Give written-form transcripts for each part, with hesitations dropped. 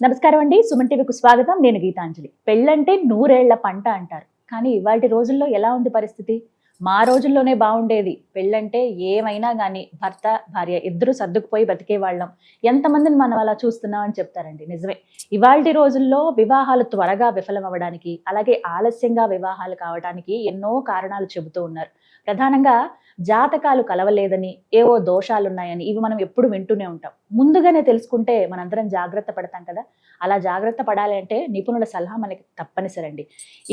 నమస్కారం అండి. సుమన్ టీవీకి స్వాగతం. నేను గీతాంజలి. పెళ్ళంటే నూరేళ్ల పంట అంటారు. కానీ ఇవాల్టి రోజుల్లో ఎలా ఉంది పరిస్థితి? మా రోజుల్లోనే బాగుండేది. పెళ్ళంటే ఏమైనా గానీ భర్త, భార్య ఇద్దరు సర్దుకుపోయి బతికేవాళ్ళం. ఎంతమందిని మనం అలా చూస్తున్నాం అని చెప్తారండి. నిజమే. ఇవాల్టి రోజుల్లో వివాహాలు త్వరగా విఫలమవ్వడానికి, అలాగే ఆలస్యంగా వివాహాలు కావడానికి ఎన్నో కారణాలు చెబుతూ ఉన్నారు. ప్రధానంగా జాతకాలు కలవలేదని, ఏవో దోషాలున్నాయని ఇవి మనం ఎప్పుడు వింటూనే ఉంటాం. ముందుగానే తెలుసుకుంటే మనందరం జాగ్రత్త పడతాం కదా. అలా జాగ్రత్త పడాలి అంటే నిపుణుల సలహా మనకి తప్పనిసరండి.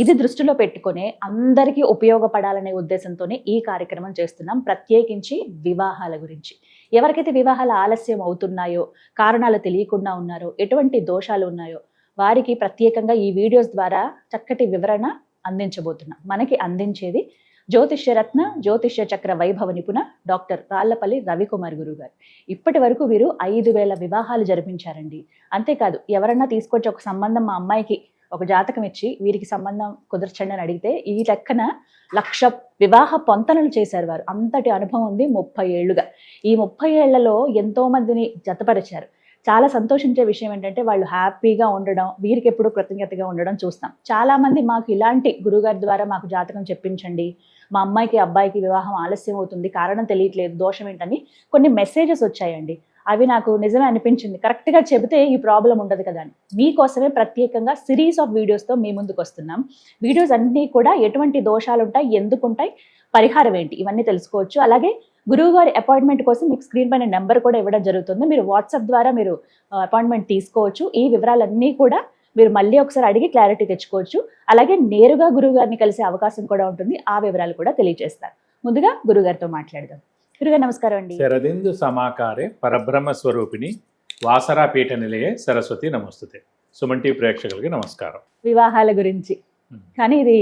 ఇది దృష్టిలో పెట్టుకునే అందరికీ ఉపయోగపడాలనే ఉద్దేశంతోనే ఈ కార్యక్రమం చేస్తున్నాం. ప్రత్యేకించి వివాహాల గురించి. ఎవరికైతే వివాహాలు ఆలస్యం అవుతున్నాయో, కారణాలు తెలియకుండా ఉన్నారో, ఎటువంటి దోషాలు ఉన్నాయో వారికి ప్రత్యేకంగా ఈ వీడియోస్ ద్వారా చక్కటి వివరణ అందించబోతున్నాం. మనకి అందించేది జ్యోతిష్యరత్న, జ్యోతిష్య చక్ర వైభవ నిపుణ డాక్టర్ రాళ్లపల్లి రవికుమార్ గురువు గారు. ఇప్పటి వరకు వీరు 5,000 వివాహాలు జరిపించారండి. అంతేకాదు, ఎవరన్నా తీసుకొచ్చి ఒక సంబంధం మా అమ్మాయికి ఒక జాతకం ఇచ్చి వీరికి సంబంధం కుదర్చండి అని అడిగితే ఈ లెక్కన 1,00,000 వివాహ పొంతనలు చేశారు వారు. అంతటి అనుభవం ఉంది 30 ఏళ్లుగా. ఈ 30 ఏళ్లలో ఎంతో మందిని జతపరిచారు. చాలా సంతోషించే విషయం ఏంటంటే వాళ్ళు హ్యాపీగా ఉండడం, వీరికి ఎప్పుడు కృతజ్ఞతగా ఉండడం చూస్తాం. చాలా మంది మాకు ఇలాంటి గురుగారి ద్వారా మాకు జాతకం చెప్పించండి, మా అమ్మాయికి అబ్బాయికి వివాహం ఆలస్యం అవుతుంది, కారణం తెలియట్లేదు, దోషం ఏంటని కొన్ని మెసేజెస్ వచ్చాయండి. అవి నాకు నిజమే అనిపించింది. కరెక్ట్గా చెబితే ఈ ప్రాబ్లం ఉండదు కదా అని. మీకోసమే ప్రత్యేకంగా సిరీస్ ఆఫ్ వీడియోస్తో మీ ముందుకు వస్తున్నాం. వీడియోస్ అన్నీ కూడా ఎటువంటి దోషాలు ఉంటాయి, ఎందుకు ఉంటాయి, పరిహారం ఏంటి, ఇవన్నీ తెలుసుకోవచ్చు. అలాగే గురువు గారి అపాయింట్మెంట్ కోసం మీకు స్క్రీన్ పైన నెంబర్ కూడా ఇవ్వడం జరుగుతుంది. మీరు వాట్సాప్ ద్వారా మీరు అపాయింట్మెంట్ తీసుకోవచ్చు. ఈ వివరాలన్నీ కూడా మీరు మళ్ళీ ఒకసారి అడిగి క్లారిటీ తెచ్చుకోవచ్చు. అలాగే నేరుగా గురువు గారిని కలిసే అవకాశం కూడా ఉంటుంది. ఆ వివరాలు కూడా తెలియజేస్తారు. ముందుగా గురుగారితో మాట్లాడదాం. గురుగారు నమస్కారం అండి. శరదిందు సమాకారే పరబ్రహ్మ స్వరూపిణి వాసరా పీఠ నిలయే సరస్వతి నమస్తుతే. సుమన్ టీవీ ప్రేక్షకులకి నమస్కారం. వివాహాల గురించి కానీ ఇది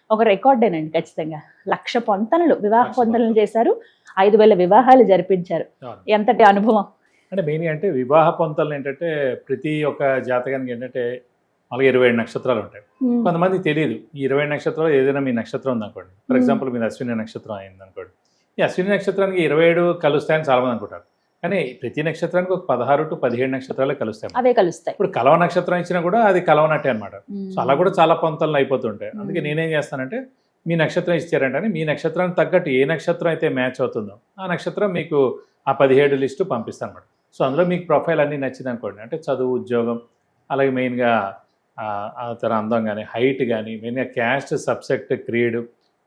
ఒక రికార్డేనండి. ఖచ్చితంగా 1,00,000 పొంతనలు, వివాహ పొంతనలు చేశారు. 5,000 వివాహాలు జరిపించారు. ఎంతటి అనుభవం అంటే మెయిన్ అంటే వివాహ పొంతలు ఏంటంటే ప్రతి ఒక్క జాతకానికి ఏంటంటే అలాగే 27 నక్షత్రాలు ఉంటాయి. కొంతమంది తెలియదు ఈ 27 నక్షత్రాలు ఏదైనా మీ నక్షత్రం ఉందనుకోండి. ఫర్ ఎగ్జాంపుల్ మీది అశ్విని నక్షత్రం అయింది అనుకోండి. ఈ అశ్విని నక్షత్రానికి 27 కలుస్తాయని చాలా మంది అనుకుంటారు. కానీ ప్రతి నక్షత్రానికి ఒక 16 to 17 నక్షత్రాలే కలుస్తాయి. అవే కలుస్తాయి. ఇప్పుడు కలవ నక్షత్రం ఇచ్చినా కూడా అది కలవనట్టే అనమాట. సో అలా కూడా చాలా పొంతలు అయిపోతుంటాయి. అందుకే నేనేం చేస్తానంటే మీ నక్షత్రం ఇచ్చారంటే మీ నక్షత్రానికి తగ్గట్టు ఏ నక్షత్రం అయితే మ్యాచ్ అవుతుందో ఆ నక్షత్రం మీకు ఆ 17 లిస్టు పంపిస్తాను అనమాట. సో అందులో మీకు ప్రొఫైల్ అన్నీ నచ్చింది అనుకోండి, అంటే చదువు, ఉద్యోగం, అలాగే మెయిన్గా తన అందం కానీ, హైట్ కానీ, మెయిన్గా క్యాస్ట్, సబ్సెక్ట్, క్రీడ్,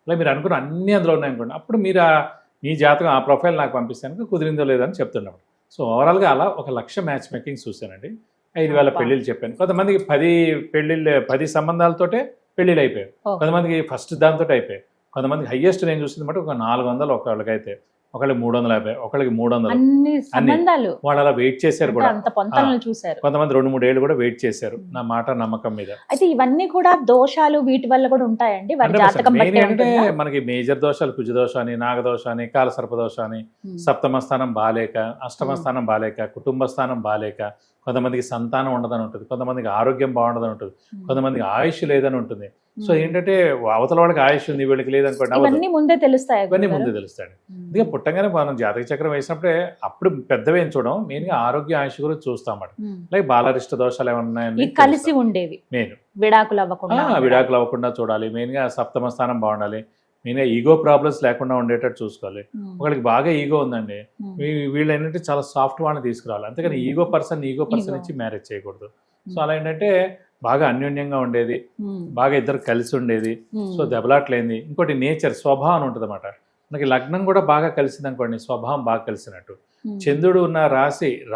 అలా మీరు అనుకున్న అన్నీ అందులో ఉన్నాయనుకోండి. అప్పుడు మీరు మీ జాతకం ఆ ప్రొఫైల్ నాకు పంపిస్తాను, కుదిరిందో లేదని చెప్తున్నాడు. సో ఓవరాల్గా అలా 1,00,000 మ్యాచ్ మేకింగ్ చూశానండి. 5,000 పెళ్ళిళ్ళు చెప్పాను. కొంతమందికి 10 సంబంధాలతోటే పెళ్ళిళ్ళు అయిపోయాయి. కొంతమందికి ఫస్ట్ దాంతో అయిపోయాయి. కొంతమందికి హైయెస్ట్ నేను చూసింది బట్టి ఒక 400 ఒకళ్ళకైతే, ఒకళ్ళకి 350, ఒకళ్ళకి 300. వాళ్ళు అలా వెయిట్ చేశారు కూడా. కొంతమంది 2-3 ఏళ్ళు కూడా వెయిట్ చేశారు నా మాట నమ్మకం మీద. అయితే ఇవన్నీ కూడా దోషాలు వీటి వల్ల కూడా ఉంటాయండి. అంటే మనకి మేజర్ దోషాలు కుజ దోషం అని, నాగదోషం అని, కాలసర్ప దోషం అని, సప్తమ స్థానం బాలేక, అష్టమ స్థానం బాలేక, కుటుంబ స్థానం బాలేక, కొంతమందికి సంతానం ఉండదని ఉంటుంది, కొంతమందికి ఆరోగ్యం బాగుండదని ఉంటుంది, కొంతమందికి ఆయుష్ లేదని ఉంటుంది. సో ఏంటంటే అవతల వాడికి ఆయుష్ ఉంది, వీళ్ళకి లేదనుకోండి, ఇవన్నీ ముందే తెలుస్తాయి. అందుకే పుట్టంగానే మనం జాతక చక్రం వేసినప్పుడే అప్పుడు పెద్దవి ఏం చూడడం, మెయిన్ గా ఆరోగ్య ఆయుష్ గురించి చూస్తాం అన్నమాట. లైక్ బాలరిష్ట దోషాలు ఏమైనా ఉన్నాయని కలిసి ఉండేవి, మెయిన్ విడాకులు అవ్వకుండా చూడాలి. మెయిన్ గా సప్తమ స్థానం బాగుండాలి. మెయిన్గా ఈగో ప్రాబ్లమ్స్ లేకుండా ఉండేటట్టు చూసుకోవాలి. ఒకరికి బాగా ఈగో ఉందండి, వీళ్ళు ఏంటంటే చాలా సాఫ్ట్ వాళ్ళని తీసుకురావాలి. అంతేకాని ఈగో పర్సన్ ఇచ్చి మ్యారేజ్ చేయకూడదు. సో అలా ఏంటంటే బాగా అన్యోన్యంగా ఉండేది, బాగా ఇద్దరు కలిసి ఉండేది. సో దెబ్బలాట్లేంది. ఇంకోటి నేచర్, స్వభావం ఉంటుంది అన్నమాట. మనకి లగ్నం కూడా బాగా కలిసింది అనుకోండి, స్వభావం బాగా కలిసినట్టు. చంద్రుడు ఉన్న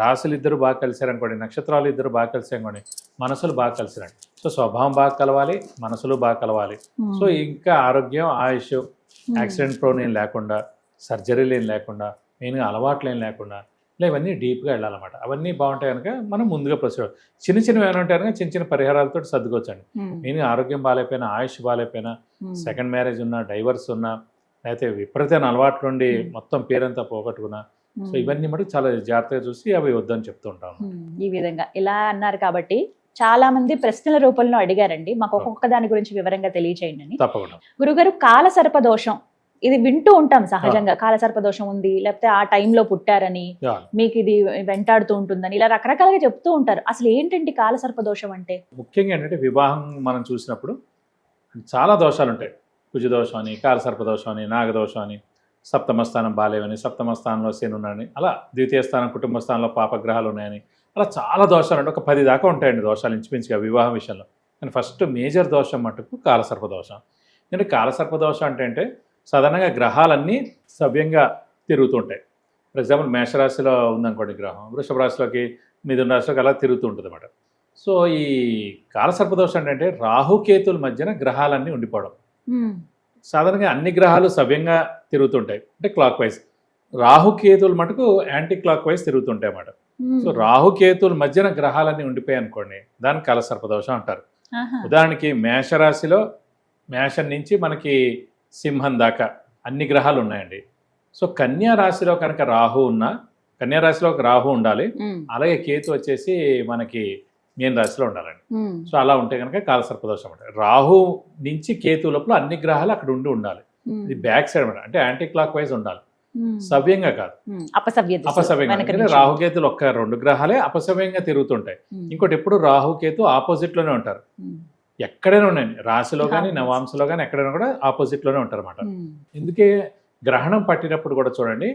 రాశులు ఇద్దరు బాగా కలిసారనుకోండి, నక్షత్రాలు ఇద్దరు బాగా కలిసారనుకోండి, మనసులు బాగా కలిసినట్టు. సో స్వభావం బాగా కలవాలి, మనసులు బాగా కలవాలి. సో ఇంకా ఆరోగ్యం, ఆయుష్, యాక్సిడెంట్ ప్రోన్ ఏం లేకుండా, సర్జరీలు ఏం లేకుండా, మెయిన్గా అలవాట్లు ఏం లేకుండా, ఇలా ఇవన్నీ డీప్గా వెళ్ళాలన్నమాట. అవన్నీ బాగుంటాయి కనుక మనం ముందుగా ప్రొసీడ్. చిన్న ఏమైనా ఉంటాయి కనుక చిన్న పరిహారాలతో సర్దుకోవచ్చండి. మెయిన్గా ఆరోగ్యం బాగాలేకపోయినా, ఆయుష్ బాగాలేకపోయినా, సెకండ్ మ్యారేజ్ ఉన్నా, డైవర్స్ ఉన్నా, లేకపోతే విపరీతమైన అలవాట్లు నుండి మొత్తం పేరంతా పోగొట్టుకున్నా, సో ఇవన్నీ మటు చాలా జాగ్రత్తగా చూసి అవి వద్దని చెప్తూ ఉంటాం. ఈ విధంగా ఇలా అన్నారు కాబట్టి చాలా మంది ప్రశ్నల రూపంలో అడిగారండి, మాకు ఒక్కొక్క దాని గురించి వివరంగా తెలియచేయండి అని. తప్పకుండా. గురుగారు, కాలసర్ప దోషం ఇది వింటూ ఉంటాం సహజంగా, కాలసర్ప దోషం ఉంది, లేకపోతే ఆ టైంలో పుట్టారని, యా. మీకు ఇది వెంటాడుతూ ఉంటుందని, ఇలా రకరకాలుగా చెప్తూ ఉంటారు. అసలు ఏంటండి కాలసర్ప దోషం అంటే? ముఖ్యంగా ఏంటంటే వివాహం మనం చూసినప్పుడు చాలా దోషాలు ఉంటాయి. కుజదోషం అని, కాలసర్ప దోషం అని, నాగదోషం అని, సప్తమ స్థానం బాలేవని, సప్తమ స్థానంలో శని ఉన్నాయని, అలా ద్వితీయ స్థానం కుటుంబ స్థానంలో పాపగ్రహాలు ఉన్నాయని, అలా చాలా దోషాలు అంటే ఒక 10 దాకా ఉంటాయండి దోషాలు ఇంచుమించుగా వివాహం విషయంలో. కానీ ఫస్ట్ మేజర్ దోషం మటుకు కాలసర్ప దోషం. ఎందుకంటే కాలసర్ప దోషం అంటే సాధారణంగా గ్రహాలన్నీ సవ్యంగా తిరుగుతుంటాయి. ఫర్ ఎగ్జాంపుల్ మేషరాశిలో ఉందనుకోండి గ్రహం, వృషభ రాశిలోకి, మిథున రాశిలోకి అలా తిరుగుతూ ఉంటుంది అన్నమాట. సో ఈ కాలసర్ప దోషం అంటే రాహుకేతుల మధ్యన గ్రహాలన్నీ ఉండిపోవడం. సాధారణంగా అన్ని గ్రహాలు సవ్యంగా తిరుగుతుంటాయి, అంటే క్లాక్ వైజ్. రాహుకేతులు మటుకు యాంటీ క్లాక్ వైజ్ తిరుగుతుంటాయి అన్నమాట. సో రాహుకేతుల మధ్యన గ్రహాలన్నీ ఉండిపోయాయి అనుకోండి, దాన్ని కాలసర్ప దోషం అంటారు. ఉదాహరణకి మేషరాశిలో, మేషం నుంచి మనకి సింహం దాకా అన్ని గ్రహాలు ఉన్నాయండి. సో కన్యా రాశిలో కనుక రాహు ఉన్నా, కన్యా రాశిలో ఒక రాహు ఉండాలి, అలాగే కేతు వచ్చేసి మనకి మీన రాశిలో ఉండాలండి. సో అలా ఉంటే కనుక కాలసర్ప దోషం అంటారు. రాహు నుంచి కేతు లోపల అన్ని గ్రహాలు అక్కడ ఉండాలి. ఇది బ్యాక్ సైడ్ అనమాట, అంటే యాంటీ క్లాక్ వైజ్ ఉండాలి, సవ్యంగా కాదు, అపసవ్యంగా. రాహుకేతులు ఒక్క 2 గ్రహాలే అపసవ్యంగా తిరుగుతుంటాయి. ఇంకోటి ఎప్పుడు రాహుకేతు ఆపోజిట్ లోనే ఉంటారు, ఎక్కడైనా ఉన్నాయండి, రాశిలో కానీ నవాంశలో కానీ ఎక్కడైనా కూడా ఆపోజిట్ లోనే ఉంటారు అన్నమాట. ఎందుకే గ్రహణం పట్టినప్పుడు కూడా చూడండి,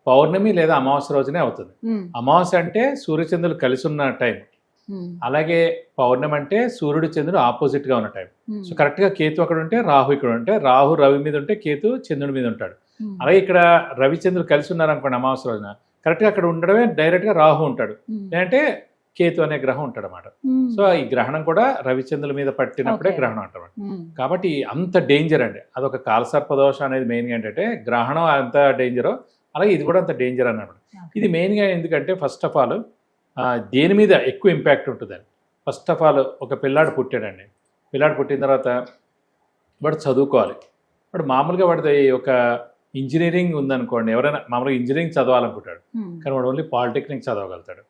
పౌర్ణమి లేదా అమావాస్య రోజునే అవుతుంది. అమావాస్య అంటే సూర్యచంద్రులు కలిసి ఉన్న టైం, అలాగే పౌర్ణమి అంటే సూర్యుడు చంద్రుడు ఆపోజిట్ గా ఉన్న టైం. సో కరెక్ట్ గా కేతు అక్కడ ఉంటే రాహు ఇక్కడ ఉంటే, రాహు రవి మీద ఉంటే కేతు చంద్రుడి మీద ఉంటాడు. అలాగే ఇక్కడ రవిచంద్రుడు కలిసి ఉన్నారు అనుకోండి అమావాస్య రోజున, కరెక్ట్ గా అక్కడ ఉండడమే డైరెక్ట్ గా రాహు ఉంటాడు, లేదంటే కేతు అనే గ్రహం ఉంటాడు అన్నమాట. సో ఈ గ్రహణం కూడా రవిచంద్రుల మీద పట్టినప్పుడే గ్రహణం అంటారు. కాబట్టి అంత డేంజర్ అండి, అదొక కాలసర్ప దోషం అనేది మెయిన్గా ఏంటంటే గ్రహణం అంత డేంజరో అలాగే ఇది కూడా అంత డేంజర్ అన్నమాట. ఇది మెయిన్గా ఎందుకంటే ఫస్ట్ ఆఫ్ ఆల్ దేని మీద ఎక్కువ ఇంపాక్ట్ ఉంటుందని. ఫస్ట్ ఆఫ్ ఆల్ ఒక పిల్లాడు పుట్టాడండి, పిల్లాడు పుట్టిన తర్వాత వాడు చదువుకోవాలి. వాడు మామూలుగా వాడిది ఒక ఇంజనీరింగ్ ఉందనుకోండి, ఎవరైనా మామూలుగా ఇంజనీరింగ్ చదవాలనుకుంటాడు, కానీ వాడు ఓన్లీ పాలిటెక్నిక్ చదవగలుగుతాడు.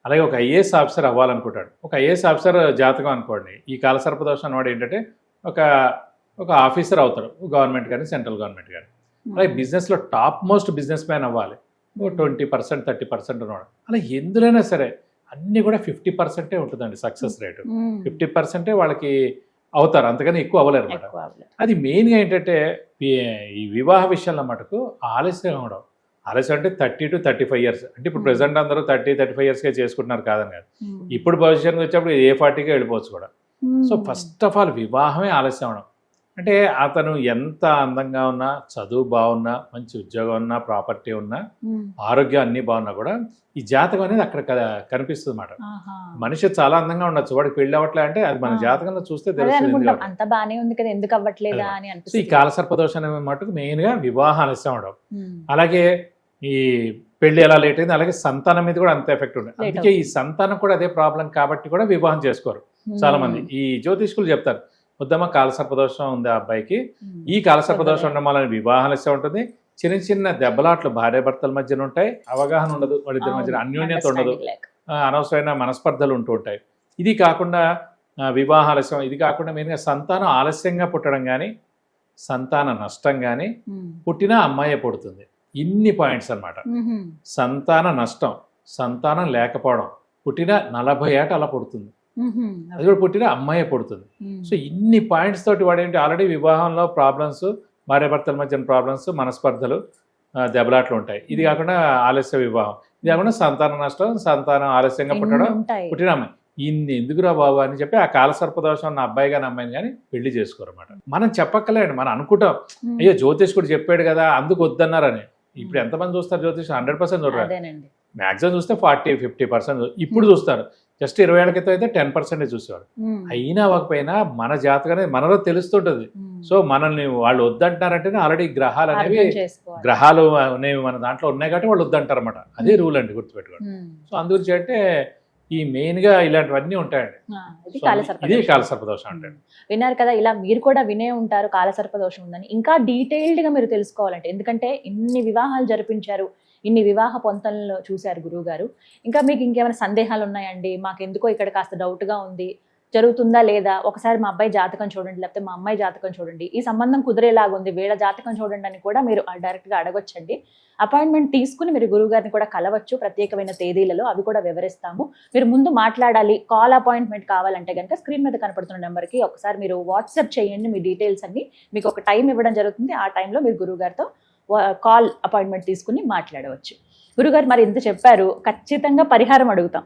అలాగే ఒక ఐఏఎస్ ఆఫీసర్ అవ్వాలనుకుంటాడు, ఒక ఐఏఎస్ ఆఫీసర్ జాతకం అనుకోండి, ఈ కాలసర్ప దోషం అన్నవాడు ఏంటంటే ఒక ఆఫీసర్ అవుతాడు, గవర్నమెంట్ కానీ సెంట్రల్ గవర్నమెంట్ కానీ. అలాగే బిజినెస్లో టాప్ మోస్ట్ బిజినెస్ మ్యాన్ అవ్వాలి, 20%, 30% ఉన్నవాడు. అలా ఎందులోనైనా సరే అన్నీ కూడా 50% ఉంటుందండి సక్సెస్ రేటు. 50% వాళ్ళకి అవుతారు, అంతకని ఎక్కువ అవ్వలేరు అనమాట. అది మెయిన్గా ఏంటంటే ఈ వివాహ విషయంలో మటుకు ఆలస్యం అవడం. ఆలస్యం అంటే 30 to 35 years, అంటే ఇప్పుడు ప్రెసెంట్ అందరూ 30-35 yearsకే చేసుకుంటున్నారు కాదని కాదు, ఇప్పుడు పొజిషన్కి వచ్చేప్పుడు ఏ 40కే వెళ్ళిపోవచ్చు కూడా. సో ఫస్ట్ ఆఫ్ ఆల్ వివాహమే ఆలస్యం అవడం. అంటే అతను ఎంత అందంగా ఉన్నా, చదువు బాగున్నా, మంచి ఉద్యోగం ఉన్నా, ప్రాపర్టీ ఉన్నా, ఆరోగ్యం అన్నీ బాగున్నా కూడా ఈ జాతకం అనేది అక్కడ కనిపిస్తుంది అన్నమాట. మనిషి చాలా అందంగా ఉండొచ్చు, వాడికి పెళ్లి అవ్వట్లే అంటే అది మన జాతకంలో చూస్తే తెలుస్తుంది. ఈ కాలసర్ప దోషం అనే మటుకు మెయిన్ గా వివాహ ఆలస్యం అవడం, అలాగే ఈ పెళ్లి ఎలా లేట్ అయింది, అలాగే సంతానం మీద కూడా అంత ఎఫెక్ట్ ఉంటుంది. అందుకే ఈ సంతానం కూడా అదే ప్రాబ్లం కాబట్టి కూడా వివాహం చేసుకోరు చాలా మంది. ఈ జ్యోతిష్కులు చెప్తారు, వద్దమ్మ కాలసర్ప దోషం ఉంది ఆ అబ్బాయికి, ఈ కాలసర్ప దోషం ఉండడం వల్ల వివాహ ఆలస్యం ఉంటుంది, చిన్న చిన్న దెబ్బలాట్లు భార్యాభర్తల మధ్యన ఉంటాయి, అవగాహన ఉండదు, వాళ్ళిద్దరి మధ్యన అన్యోన్యత ఉండదు, అనవసరమైన మనస్పర్ధలు ఉంటూ ఉంటాయి. ఇది కాకుండా వివాహ ఆలస్యం, ఇది కాకుండా మెయిన్గా సంతానం ఆలస్యంగా పుట్టడం కానీ, సంతాన నష్టం కానీ, పుట్టినా అమ్మాయే పుడుతుంది. ఇన్ని పాయింట్స్ అన్నమాట. సంతాన నష్టం, సంతానం లేకపోవడం, పుట్టిన 40 ఏట అలా పుడుతుంది, అది కూడా పుట్టిన అమ్మాయే పుడుతుంది. సో ఇన్ని పాయింట్స్ తోటి వాడేంటి ఆల్రెడీ వివాహంలో ప్రాబ్లమ్స్, భార్యాభర్తల మధ్యన ప్రాబ్లమ్స్, మనస్పర్ధలు, దెబ్బలాట్లు ఉంటాయి. ఇది కాకుండా ఆలస్య వివాహం, ఇది కాకుండా సంతాన నష్టం, సంతానం ఆలస్యంగా పుట్టడం, పుట్టిన అమ్మాయి. ఇన్ని ఎందుకురా బాబు అని చెప్పి ఆ కాలసర్ప దోషం ఉన్న అబ్బాయి కానీ అమ్మాయిని కానీ పెళ్లి చేసుకోరు అన్నమాట. మనం చెప్పక్కలేండి, మనం అనుకుంటాం అయ్యో జ్యోతిష్కుడు చెప్పాడు కదా అందుకు వద్దన్నారని. ఇప్పుడు ఎంతమంది చూస్తారు జ్యోతిష్? 100% చూడరు, మ్యాక్సిమం చూస్తే 40-50% ఇప్పుడు చూస్తారు. జస్ట్ 20 ఏళ్ల క్రితం అయితే 10% చూసేవారు. అయినా అవ్వకపోయినా మన జాతకం అనేది మనలో తెలుస్తుంటది. సో మనల్ని వాళ్ళు వద్దంటారంటేనే ఆల్రెడీ గ్రహాలు అనేవి మన దాంట్లో ఉన్నాయి కాబట్టి వాళ్ళు వద్దంటారు అనమాట. అదే రూల్ అండి, గుర్తుపెట్టుకోండి. సో అందుగురించి అంటే ఈ మెయిన్ గా ఇలాంటివన్నీ ఉంటాయండి. ఇది కాలసర్ప దోషం అంటే. విన్నారు కదా, ఇలా మీరు కూడా వినే ఉంటారు కాలసర్ప దోషం ఉందని. ఇంకా డీటెయిల్డ్ గా మీరు తెలుసుకోవాలంటే, ఎందుకంటే ఇన్ని వివాహాలు జరిపించారు, ఇన్ని వివాహ పొంతనలు చూశారు గురువు గారు, ఇంకా మీకు ఇంకేమైనా సందేహాలు ఉన్నాయండి, మాకు ఎందుకో ఇక్కడ కాస్త డౌట్గా ఉంది, జరుగుతుందా లేదా, ఒకసారి మా అబ్బాయి జాతకం చూడండి, లేకపోతే మా అమ్మాయి జాతకం చూడండి, ఈ సంబంధం కుదిరేలాగా ఉంది, వీళ్ళ జాతకం చూడండి అని కూడా మీరు డైరెక్ట్గా అడగొచ్చండి. అపాయింట్మెంట్ తీసుకుని మీరు గురువుగారిని కూడా కలవచ్చు ప్రత్యేకమైన తేదీలలో, అవి కూడా వివరిస్తాము. మీరు ముందు మాట్లాడాలి, కాల్ అపాయింట్మెంట్ కావాలంటే కనుక స్క్రీన్ మీద కనపడుతున్న నెంబర్కి ఒకసారి మీరు వాట్సాప్ చేయండి మీ డీటెయిల్స్ అన్ని. మీకు ఒక టైం ఇవ్వడం జరుగుతుంది, ఆ టైంలో మీరు గురువుగారితో కాల్ అపాయింట్మెంట్ తీసుకుని మాట్లాడవచ్చు. గురుగారు మరి ఇంత చెప్పారు, ఖచ్చితంగా పరిహారం అడుగుతాం.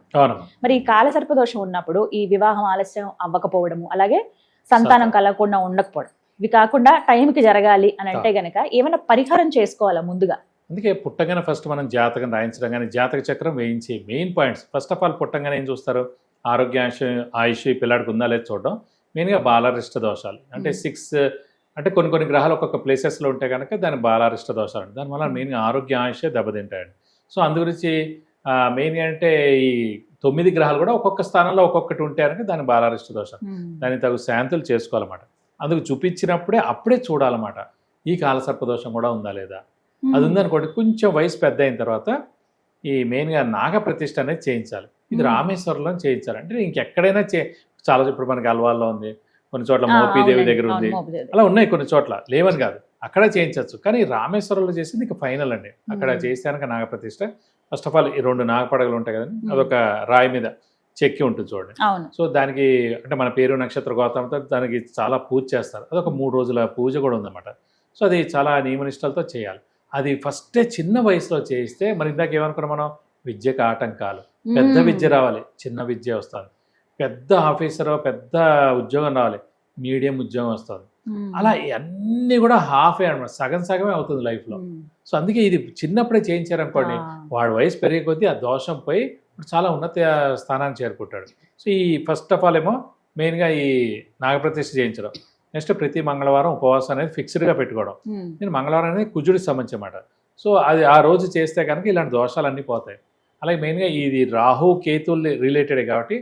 మరి ఈ కాలసర్ప దోషం ఉన్నప్పుడు ఈ వివాహం ఆలస్యం అవ్వకపోవడము, అలాగే సంతానం కలగకుండా ఉండకపోవడం, ఇవి కాకుండా టైంకి జరగాలి అని అంటే గనక ఏమైనా పరిహారం చేసుకోవాలా ముందుగా? అందుకే పుట్టగానే ఫస్ట్ మనం జాతకం రాయించడం కానీ జాతక చక్రం వేయించి main points first of all పుట్టంగానే ఏం చూస్తారు, ఆరోగ్య ఆయుష్ ఈ పిల్లాడికి ఉందా లేదు చూడడం. మెయిన్గా బాలారిష్ట దోషాలు అంటే 6 అంటే కొన్ని గ్రహాలు ఒక్కొక్క ప్లేసెస్లో ఉంటే కనుక దాని బాలారిష్ట దోషాలు అంటే దానివల్ల మెయిన్గా ఆరోగ్య ఆయుషే దెబ్బతింటాయండి. సో అందు గురించి మెయిన్గా అంటే ఈ 9 గ్రహాలు కూడా ఒక్కొక్క స్థానంలో ఒక్కొక్కటి ఉంటే కనుక దాని బాలారిష్ట దోషం, దానికి తగు శాంతులు చేసుకోవాలన్నమాట. అందుకు చూపించినప్పుడే అప్పుడే చూడాలన్నమాట ఈ కాలసర్ప దోషం కూడా ఉందా లేదా. అది ఉందనుకోండి కొంచెం వయసు పెద్ద అయిన తర్వాత ఈ మెయిన్గా నాగ ప్రతిష్ఠ అనేది చేయించాలి. ఇది రామేశ్వరంలో చేయించాలి. అంటే ఇంకెక్కడైనా చాలా ఇప్పుడు మనకి అల్వాల్లో ఉంది, కొన్ని చోట్ల మోపీదేవి దగ్గర ఉంది, అలా ఉన్నాయి కొన్ని చోట్ల, లేవని కాదు, అక్కడ చేయించవచ్చు. కానీ రామేశ్వరంలో చేసింది ఇంకా ఫైనల్ అండి. అక్కడ చేసాక నాగప్రతిష్ఠ ఫస్ట్ ఆఫ్ ఆల్ ఈ 2 నాగపడగలు ఉంటాయి కదండి, అదొక రాయి మీద చెక్కి ఉంటుంది చూడండి. సో దానికి అంటే మన పేరు నక్షత్ర గోత్రంతో దానికి చాలా పూజ చేస్తారు. అదొక 3 రోజుల పూజ కూడా ఉందన్నమాట. సో అది చాలా నియమనిష్టలతో చేయాలి. అది ఫస్టే చిన్న వయసులో చేయిస్తే మరి ఇందాక ఏమనుకున్నాం మనం, విద్యకు ఆటంకాలు, పెద్ద విద్య రావాలి, చిన్న విద్య వస్తుంది, పెద్ద ఆఫీసర్ పెద్ద ఉద్యోగం రావాలి, మీడియం ఉద్యోగం వస్తుంది, అలా అన్నీ కూడా హాఫే అనమాట, సగమే అవుతుంది లైఫ్లో. సో అందుకే ఇది చిన్నప్పుడే చేయించారనుకోండి, వాడు వయసు పెరిగే కొద్దీ ఆ దోషం పోయి చాలా ఉన్నత స్థానాన్ని చేరుకుంటాడు. సో ఈ ఫస్ట్ ఆఫ్ ఆల్ ఏమో మెయిన్గా ఈ నాగప్రతిష్ఠ చేయించడం, నెక్స్ట్ ప్రతి మంగళవారం ఉపవాసం అనేది ఫిక్స్డ్గా పెట్టుకోవడం. నేను మంగళవారం అనేది కుజుడికి సంబంధించి అన్నమాట. సో అది ఆ రోజు చేస్తే కనుక ఇలాంటి దోషాలు అన్నీ పోతాయి. అలాగే మెయిన్గా ఇది రాహు కేతువులు రిలేటెడే కాబట్టి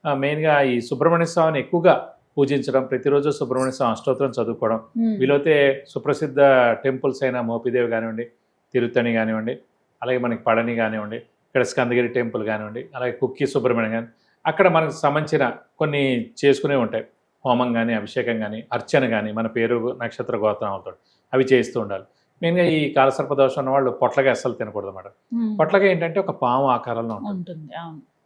మెయిన్గా ఈ సుబ్రహ్మణ్య స్వామిని ఎక్కువగా పూజించడం, ప్రతిరోజు సుబ్రహ్మణ్య స్వామి అష్టోత్తరం చదువుకోవడం, వీలైతే సుప్రసిద్ధ టెంపుల్స్ అయిన మోపిదేవి కానివ్వండి, తిరుత్తణి కానివ్వండి, అలాగే మనకి పళని కానివ్వండి, ఇక్కడ స్కందగిరి టెంపుల్ కానివ్వండి, అలాగే కుక్కి సుబ్రహ్మణ్యం కానీ అక్కడ మనకు సంబంధించిన కొన్ని చేసుకునే ఉంటాయి, హోమం కానీ అభిషేకం కానీ అర్చన కానీ మన పేరు నక్షత్ర గోత్రం అవుతాడు, అవి చేస్తూ ఉండాలి. మెయిన్గా ఈ కాలసర్ప దోషం ఉన్న వాళ్ళు పొట్లగా అస్సలు తినకూడదు అన్నమాట. పొట్లగా ఏంటంటే ఒక పాము ఆకారంలో ఉంటుంది,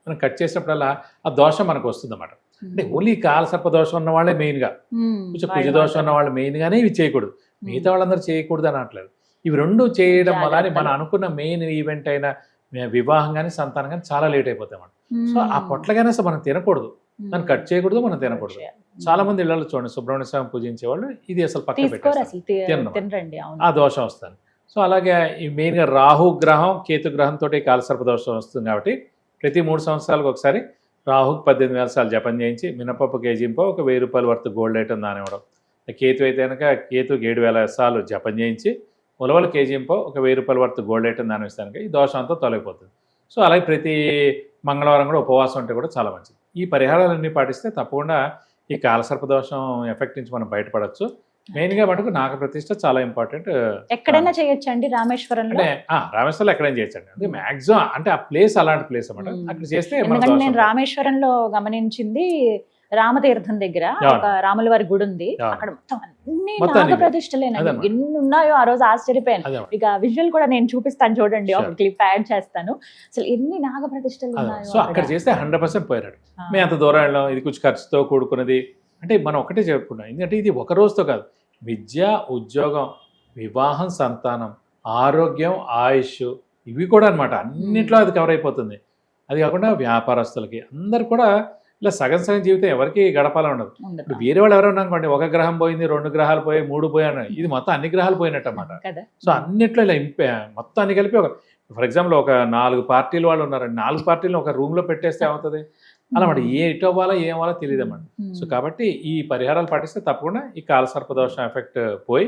మనం కట్ చేసినప్పుడల్లా ఆ దోషం మనకు వస్తుంది అన్నమాట. అంటే ఓన్లీ కాలసర్ప దోషం ఉన్న వాళ్ళే మెయిన్గా, కొంచెం కుజ దోషం ఉన్న వాళ్ళు మెయిన్గానే ఇవి చేయకూడదు, మిగతా వాళ్ళందరూ చేయకూడదు అని అనట్లేదు. ఇవి 2 చేయడం వల్ల మనం అనుకున్న మెయిన్ ఈవెంట్ అయిన వివాహం కానీ సంతానం కానీ చాలా లేట్ అయిపోతాయి అన్నమాట. సో ఆ పొట్లగానే అసలు మనం తినకూడదు, దాన్ని కట్ చేయకూడదు, మనం తినకూడదు. చాలా మంది ఇళ్లలో చూడండి సుబ్రహ్మణ్య స్వామి పూజించే వాళ్ళు ఇది అసలు పక్కన పెట్టేస్తారు, ఆ దోషం వస్తుంది. సో అలాగే ఈ మెయిన్గా రాహు గ్రహం కేతు గ్రహంతో కాలసర్ప దోషం వస్తుంది కాబట్టి ప్రతి 3 సంవత్సరాలకు ఒకసారి రాహుకు 18,000 సార్లు జపం చేయించి మినపప్పు కేజీంపో ఒక 1,000 రూపాయల వర్త్ గోల్డ్ ఐటమ్ దానివ్వడం. కేతు అయితే కనుక కేతుకి 7,000 సార్లు జపం చేయించి ఉలవల కేజీంపో ఒక 1,000 రూపాయల వర్త్ గోల్డ్ ఐటమ్ దాని ఇస్తాను, ఈ దోషం అంతా తొలగిపోతుంది. సో అలాగే ప్రతి మంగళవారం కూడా ఉపవాసం ఉంటే కూడా చాలా మంచిది. ఈ పరిహారాలన్నీ పాటిస్తే తప్పకుండా ఈ కాలసర్ప దోషం ఎఫెక్ట్ నుంచి మనం బయటపడవచ్చు. మెయిన్గా మటుకు నాగప్రతిష్ఠ చాలా ఇంపార్టెంట్. ఎక్కడైనా చేయొచ్చు అండి రామేశ్వరంలో? అంటే రామేశ్వరంలో ఎక్కడైనా చేయొచ్చండి, అంటే మాక్సిమం అంటే ఆ ప్లేస్ అలాంటి ప్లేస్ అన్నమాట, అక్కడ చేస్తే. నేను రామేశ్వరంలో గమనించింది రామతీర్థం దగ్గర ఒక రాముల వారి గుడి ఉంది, అక్కడ మొత్తం అన్ని నాగప్రతిష్ఠలేనండి, ఎన్ని ఉన్నాయో ఆ రోజు ఆశ్చర్యపోయాను. ఇక విజువల్ కూడా నేను చూపిస్తాను చూడండి, ఒక క్లిప్ యాడ్ చేస్తాను, అసలు ఎన్ని నాగప్రతిష్ఠలు ఉన్నాయో. సో అక్కడ చేస్తే 100% పోయాడు. మేము అంత దూరం వెళ్ళాం, ఇది కొంచెం ఖర్చుతో కూడుకున్నది. అంటే మనం ఒకటే చెప్పుకున్నాం, ఎందుకంటే ఇది ఒక రోజుతో కాదు, విద్య, ఉద్యోగం, వివాహం, సంతానం, ఆరోగ్యం, ఆయుష్, ఇవి కూడా అనమాట అన్నింటిలో అది కవర్ అయిపోతుంది. అది కాకుండా వ్యాపారస్తులకి అందరు కూడా ఇలా సగం జీవితం ఎవరికి గడపాలని ఉండదు. ఇప్పుడు వేరే వాళ్ళు ఎవరైనా అనుకోండి, ఒక గ్రహం పోయింది, 2 గ్రహాలు పోయి, 3 పోయాయి, ఇది మొత్తం అన్ని గ్రహాలు పోయినట్టు అన్నమాట. సో అన్నిట్లో ఇలా మొత్తం అన్ని కలిపి ఫర్ ఎగ్జాంపుల్ ఒక 4 పార్టీలు వాళ్ళు ఉన్నారండి, 4 పార్టీలను ఒక రూమ్ లో పెట్టేస్తే ఏమవుతుంది అలా మాట, ఏ ఇటు అవ్వాలో ఏం అవ్వాలో తెలియదు అన్నమాట. సో కాబట్టి ఈ పరిహారాలు పాటిస్తే తప్పకుండా ఈ కాలసర్ప దోషం ఎఫెక్ట్ పోయి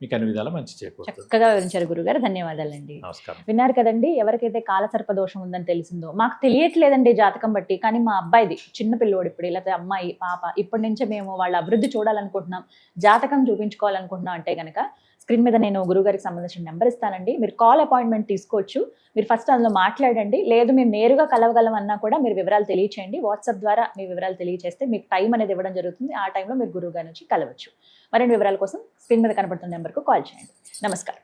మీకు అన్ని విధాలా మంచి చేకూరుతుంది. చక్కగా వివరించారు గురుగారు, ధన్యవాదాలండి. నమస్కారం. విన్నారు కదండి, ఎవరికైతే కాలసర్ప దోషం ఉందని తెలిసిందో, మాకు తెలియట్లేదండి జాతకం బట్టి, కానీ మా అబ్బాయిది చిన్న పిల్లోడు ఇప్పుడు, లేకపోతే అమ్మాయి పాప ఇప్పటి నుంచే మేము వాళ్ళ అభివృద్ధి చూడాలనుకుంటున్నాం, జాతకం చూపించుకోవాలనుకుంటున్నాం అంటే కనుక స్క్రీన్ మీద నేను గురుగారికి సంబంధించిన నెంబర్ ఇస్తానండి. మీరు కాల్ అపాయింట్మెంట్ తీసుకోవచ్చు. మీరు ఫస్ట్ అందులో మాట్లాడండి. లేదు మేము నేరుగా కలవగలం అన్నా కూడా మీరు వివరాలు తెలియచేయండి. వాట్సాప్ ద్వారా మీ వివరాలు తెలియచేస్తే మీకు టైం అనేది ఇవ్వడం జరుగుతుంది. ఆ టైంలో మీరు గురువు గారి నుంచి కలవచ్చు. మరిన్ని వివరాల కోసం స్క్రీన్ మీద కనబడుతున్న నెంబర్కు కాల్ చేయండి. నమస్కారం.